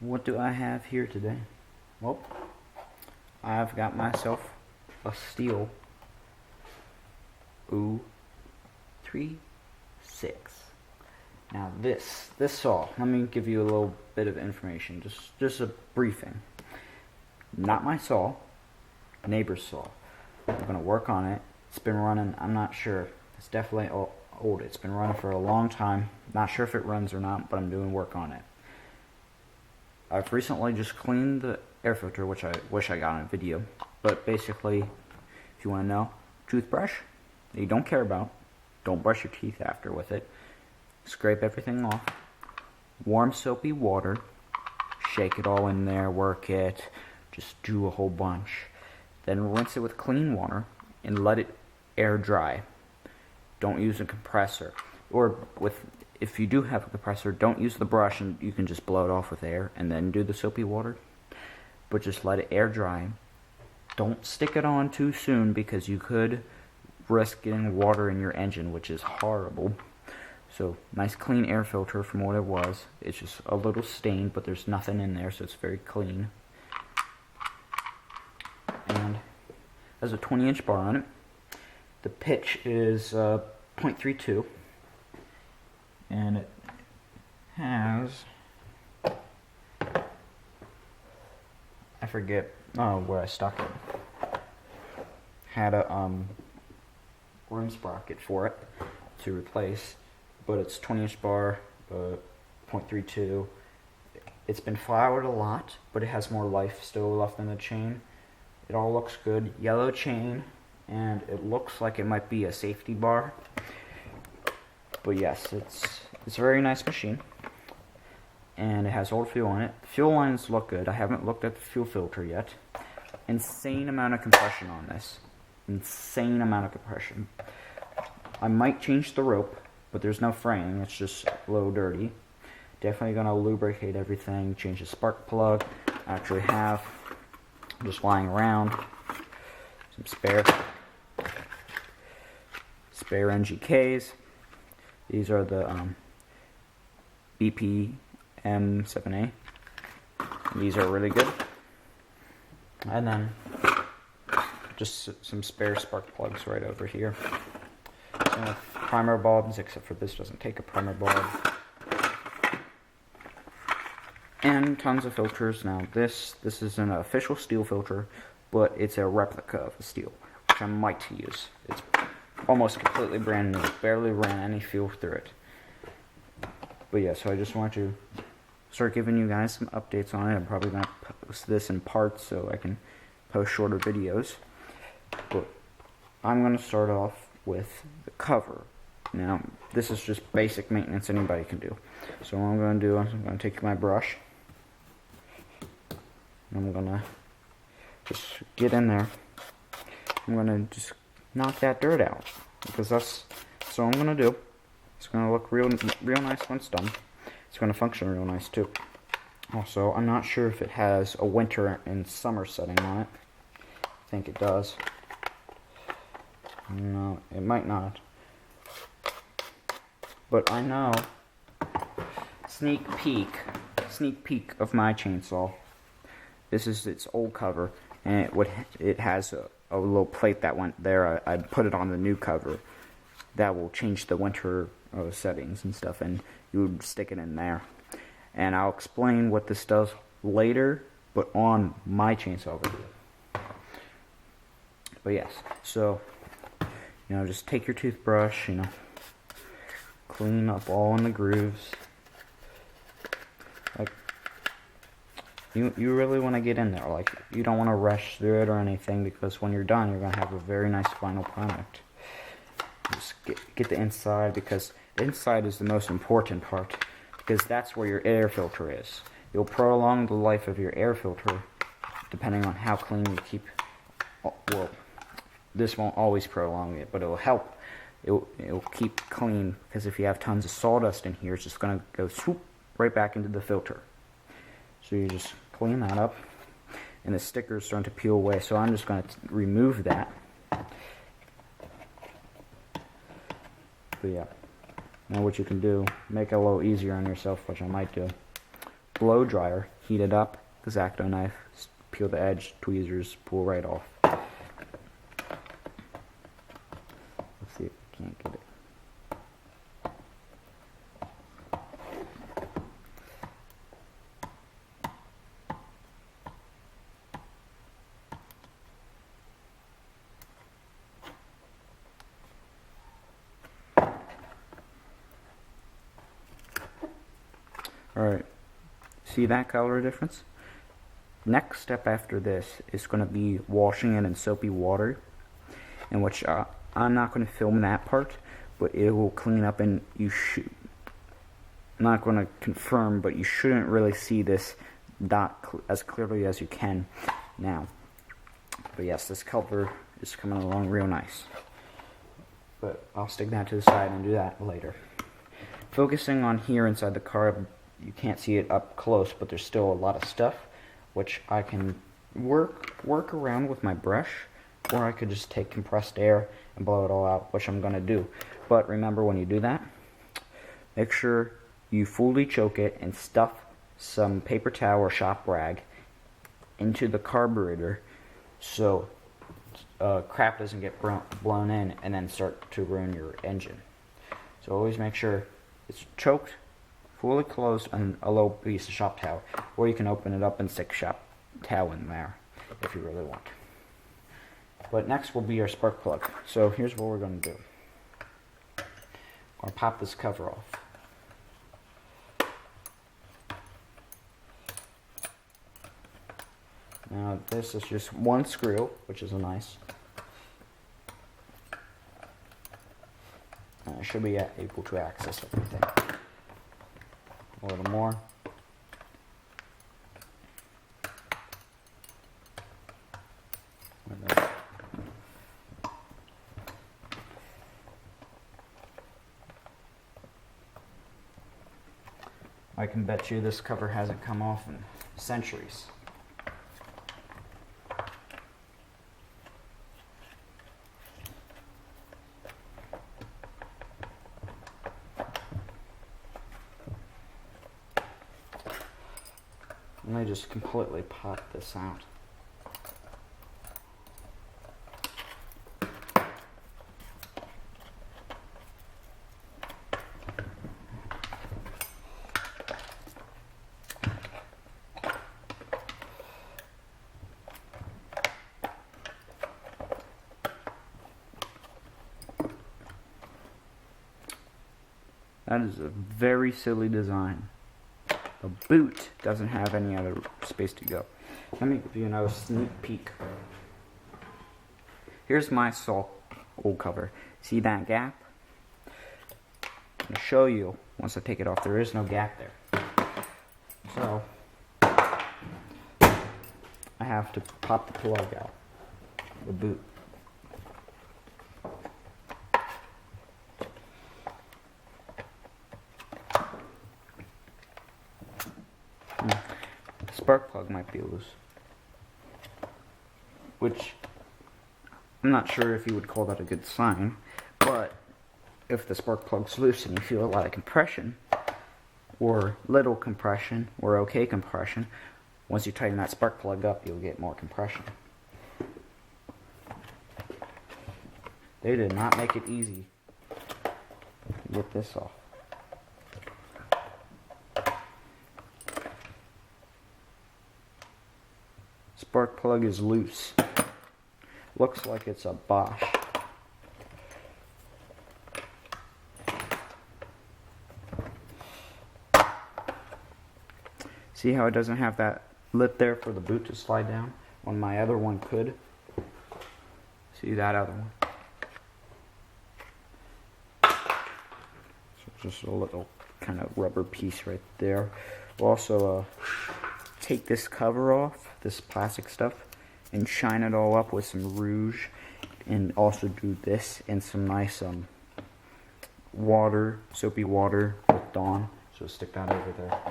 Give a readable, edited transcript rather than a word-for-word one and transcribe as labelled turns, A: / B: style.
A: What do I have here today? Well, I've got myself a Stihl 036. Now this saw, let me give you a little bit of information, just a briefing. Not my saw, neighbor's saw. We're gonna work on it. It's been running, I'm not sure. It's definitely old. It's been running for a long time. Not sure if it runs or not, but I'm doing work on it. I've recently just cleaned the air filter, which I wish I got on a video. But basically, if you want to know, toothbrush that you don't care about, don't brush your teeth after with it. Scrape everything off. Warm soapy water. Shake it all in there, work it. Just do a whole bunch. Then rinse it with clean water and let it air dry. Don't use a compressor. Or if you do have a compressor, don't use the brush and you can just blow it off with air and then do the soapy water. But just let it air dry. Don't stick it on too soon because you could risk getting water in your engine, which is horrible. So, nice clean air filter from what it was. It's just a little stained, but there's nothing in there, so it's very clean. And has a 20-inch bar on it. The pitch is 0.32. And it has, I forget where I stuck it. Had a rim sprocket for it to replace, but it's 20-inch bar, 0.32. It's been floured a lot, but it has more life still left in the chain. It all looks good. Yellow chain, and it looks like it might be a safety bar. But yes, it's a very nice machine, and it has old fuel on it. The fuel lines look good. I haven't looked at the fuel filter yet. Insane amount of compression on this. Insane amount of compression. I might change the rope, but there's no fraying. It's just a little dirty. Definitely gonna lubricate everything. Change the spark plug. I actually have just lying around some spare NGKs. These are the BPM7A. These are really good. And then just some spare spark plugs right over here. Some primer bulbs, except for this doesn't take a primer bulb. And tons of filters. Now this is an official Stihl filter, but it's a replica of a Stihl, which I might use. It's almost completely brand new. Barely ran any fuel through it. But yeah, so I just want to start giving you guys some updates on it. I'm probably going to post this in parts so I can post shorter videos. But I'm going to start off with the cover. Now, this is just basic maintenance anybody can do. So what I'm going to do is I'm going to take my brush. And I'm going to just get in there. I'm going to just knock that dirt out, because that's what I'm gonna do. It's gonna look real nice when it's done. It's gonna function real nice too. Also, I'm not sure if it has a winter and summer setting on it. I think it does. No, it might not. It I know. Sneak peek of my chainsaw. This is its old cover, and it has a little plate that went there. I put it on the new cover. That will change the winter settings and stuff, and you would stick it in there. And I'll explain what this does later, but on my chainsaw video. But yes, so just take your toothbrush, clean up all in the grooves. Like, you really want to get in there. Like, you don't want to rush through it or anything, because when you're done, you're going to have a very nice final product. Just get the inside, because the inside is the most important part, because that's where your air filter is. You'll prolong the life of your air filter depending on how clean you keep. Well, this won't always prolong it, but it'll help. It'll keep clean, because if you have tons of sawdust in here, it's just going to go swoop right back into the filter. So you just clean that up, and the sticker's starting to peel away, so I'm just going to remove that. But yeah, now what you can do, make it a little easier on yourself, which I might do. Blow dryer, heat it up, X-Acto knife, peel the edge, tweezers, pull right off. Let's see if I can't get it. Alright, see that color difference? Next step after this is going to be washing it in soapy water, in which I'm not going to film that part, but it will clean up, and you should, I'm not going to confirm, but you shouldn't really see this dot as clearly as you can now. But yes, this color is coming along real nice. But I'll stick that to the side and do that later. Focusing on here inside the car, you can't see it up close, but there's still a lot of stuff, which I can work around with my brush, or I could just take compressed air and blow it all out, which I'm going to do. But remember, when you do that, make sure you fully choke it and stuff some paper towel or shop rag into the carburetor so crap doesn't get blown in and then start to ruin your engine. So always make sure it's choked, fully closed, and a little piece of shop towel, or you can open it up and stick shop towel in there if you really want. But next will be our spark plug. So here's what we're going to do. I'm going to pop this cover off. Now this is just one screw, which is nice. And I should be able to access everything. A little more. I can bet you this cover hasn't come off in centuries. Let me just completely pop this out. That is a very silly design. The boot doesn't have any other space to go. Let me give you another sneak peek. Here's my saw old cover. See that gap? I'm going to show you once I take it off. There is no gap there. So I have to pop the plug out. The boot. Spark plug might be loose, which I'm not sure if you would call that a good sign, but if the spark plug's loose and you feel a lot of compression, or little compression, or okay compression, once you tighten that spark plug up, you'll get more compression. They did not make it easy to get this off. Spark plug is loose. Looks like it's a Bosch. See how it doesn't have that lip there for the boot to slide down when my other one could? See that other one? So just a little kind of rubber piece right there. We'll also take this cover off, this plastic stuff, and shine it all up with some rouge, and also do this in some nice water, soapy water with Dawn. So stick that over there.